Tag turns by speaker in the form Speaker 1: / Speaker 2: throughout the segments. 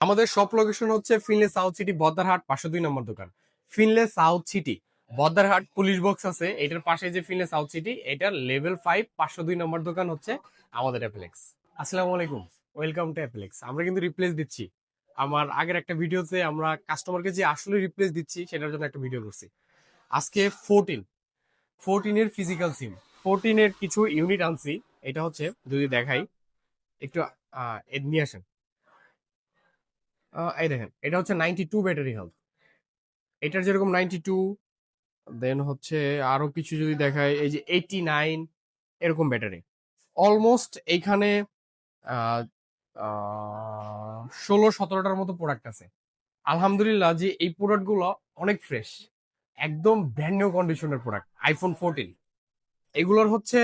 Speaker 1: আমাদের সব লোকেশন হচ্ছে ফিনলে সাউথ সিটি বদ্দারহাট 502 নম্বর দোকান। Finlay South City Bahaddarhat police box আছে, এটার পাশে যে ফিনলে সাউথ সিটি, এটার লেভেল 5 502 নম্বর দোকান হচ্ছে আমাদের অ্যাপলেক্স। আসসালামু আলাইকুম, ওয়েলকাম টু অ্যাপলেক্স। আমরা কিন্তু রিপ্লেস দিচ্ছি। আমার আগের একটা ভিডিওতে আমরা কাস্টমারকে যে আসলে রিপ্লেস দিচ্ছি সেটার জন্য একটা ভিডিও করছি। আজকে 14 এর ফিজিক্যাল সিম, 14 এর কিছু ইউনিট আনছি। এটা হচ্ছে যদি দেখাই একটু, নিয়ে আসেন। এই দেখেন, এটা হচ্ছে 92 ব্যাটারি হেলথ। এটার যেরকম 92, দেন হচ্ছে আরো কিছু যদি দেখায়, এই যে 89 এরকম ব্যাটারি। অলমোস্ট এইখানে 16-17টার মতো প্রোডাক্ট আছে। আলহামদুলিল্লাহ যে এই প্রোডাক্ট গুলো অনেক ফ্রেশ, একদম ব্র্যান্ড নিউ কন্ডিশনের প্রোডাক্ট। আইফোন 14 এগুলোর হচ্ছে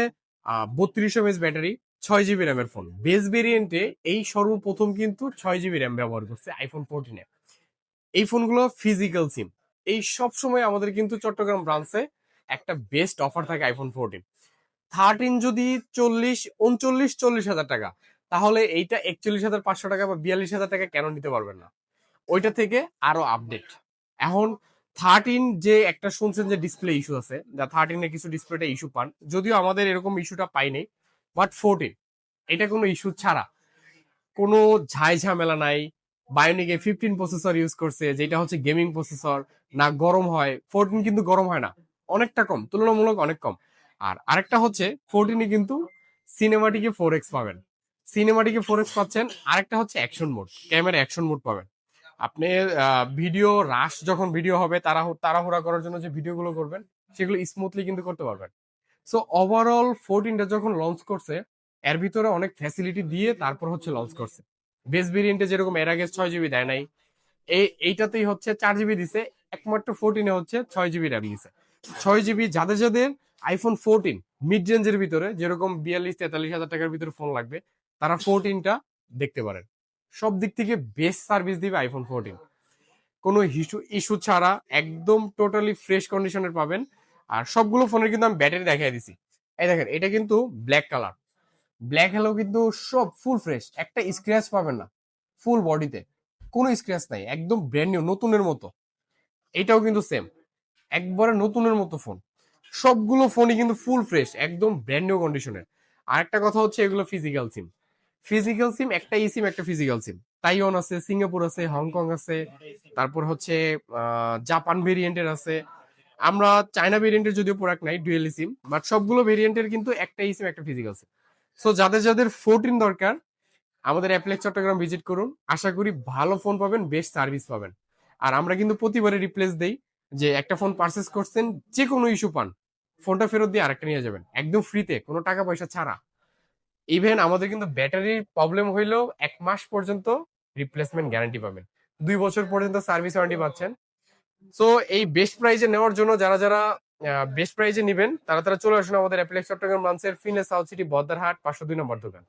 Speaker 1: 32 mAh ব্যাটারি, 6 GB র্যামের ফোন। বেস ভেরিয়েন্টে এই সর্বপ্রথম কিন্তু 6 GB র্যাম ব্যবহার করছে আইফোন 14-এ। এই ফোনগুলো ফিজিক্যাল সিম। এই সব সময় আমাদের কিন্তু চট্টগ্রাম ব্রাঞ্চে একটা বেস্ট অফার থাকে আইফোন 14। 13 যদি 39-40 হাজার টাকা, তাহলে এইটা 41,500 টাকা বা 42,000 টাকা কেন নিতে পারবেন না? ওইটা থেকে আরো আপডেট। এখন 13 যে একটা শুনছেন যে ডিসপ্লে ইস্যু আছে, যা 13 এ কিছু ডিসপ্লেটা ইস্যু পান, যদিও আমাদের এরকম ইস্যুটা পাইনি। বাট 14 এটা কোনো ইস্যু ছাড়া, কোনো ঝামেলা নাই। বায়োনিকে 15 প্রসেসর ইউজ করছে, যেটা হচ্ছে গেমিং প্রসেসর। না গরম হয় 14, কিন্তু গরম হয় না, অনেকটা কম, তুলনামূলক অনেক কম। আর আরেকটা হচ্ছে 14 কিন্তু সিনেমাটিকে 4x পাবেন। সিনেমাটিকে 4x পাচ্ছেন। আরেকটা হচ্ছে action mode, camera action mode পাবেন। আপনি ভিডিও রাশ, যখন ভিডিও হবে তাড়াহুড়া করার জন্য যে ভিডিওগুলো করবেন, সেগুলো স্মুথলি কিন্তু করতে পারবেন। সো ওভারঅল 14টা যখন লঞ্চ করছে, এর ভিতরে অনেক ফ্যাসিলিটি দিয়ে তারপর হচ্ছে লঞ্চ করছে। বেস ভেরিয়েন্টে যেরকম এর আগে 6 GB দেয় নাই, এইটাতেই হচ্ছে 4 GB দিছে। একমাত্র 14-এ হচ্ছে 6 GB র্যাম দিছে। 6 GB যাদের যাদের আইফোন 14 মিড রেঞ্জের ভিতরে, যেরকম 42-43 হাজার টাকার ভিতরে ফোন লাগবে, তারা 14টা দেখতে পারেন। সব দিক থেকে বেস্ট সার্ভিস দিবে আইফোন 14। কোনো ইস্যু ইস্যু ছাড়া একদম টোটালি ফ্রেশ কন্ডিশনের পাবেন। আর সবগুলো ফোনের কিন্তু আমি ব্যাটারি দেখাই দিছি। এই দেখেন, এটা কিন্তু ব্ল্যাক কালার। ব্ল্যাক হলেও কিন্তু সব ফুল ফ্রেশ, একটা স্ক্র্যাচ পাবেন না। ফুল বডিতে কোনো স্ক্র্যাচ নাই, একদম ব্র্যান্ড নিউ, নতুনের মতো। এটাও কিন্তু সেম, একবারে নতুনের মতো ফোন। সবগুলো ফোনই কিন্তু ফুল ফ্রেশ, একদম ব্র্যান্ড নিউ কন্ডিশনের। আর একটা কথা হচ্ছে, এগুলো ফিজিক্যাল সিম। ফিজিক্যাল সিম, একটা ই সিম, একটা ফিজিক্যাল সিম। তাইওয়ান আছে, সিঙ্গাপুর আছে, হংকং আছে, তারপর হচ্ছে জাপান ভেরিয়েন্টের আছে। আমরা চায়না ভেরিয়েন্টের যদিও প্রোডাক্ট নাই, ডুয়েল সিম, বাট সবগুলো ভেরিয়েন্টের কিন্তু একটা ই সিম, একটা ফিজিক্যাল সিম। সো যাদের যাদের 14 দরকার, আমাদের অ্যাপ্লেক্স চট্টগ্রাম ভিজিট করুন। আশা করি ভালো ফোন পাবেন, বেস্ট সার্ভিস পাবেন। আর আমরা কিন্তু প্রতিবারে রিপ্লেস দেই। যে একটা ফোন পারচেস করছেন, যে কোনো ইস্যু পান, ফোনটা ফেরত দিয়ে আরেকটা নিয়ে যাবেন একদম ফ্রিতে, কোনো টাকা পয়সা ছাড়া। ইভেন আমাদের কিন্তু ব্যাটারির প্রবলেম হইলেও 1 মাস পর্যন্ত রিপ্লেসমেন্ট গ্যারান্টি পাবেন। 2 বছর পর্যন্ত সার্ভিস ওয়ারেন্টি পাচ্ছেন। সো এই বেস্ট প্রাইজে নেওয়ার জন্য যারা যারা বেস্ট প্রাইজে নেবেন, তারা তারা চলে আসুন আমাদের অ্যাপ্লেক্স চট্টগ্রাম ব্রাঞ্চের ফিনে সাউথ সিটি বদ্দারহাট 502 নম্বর দোকান।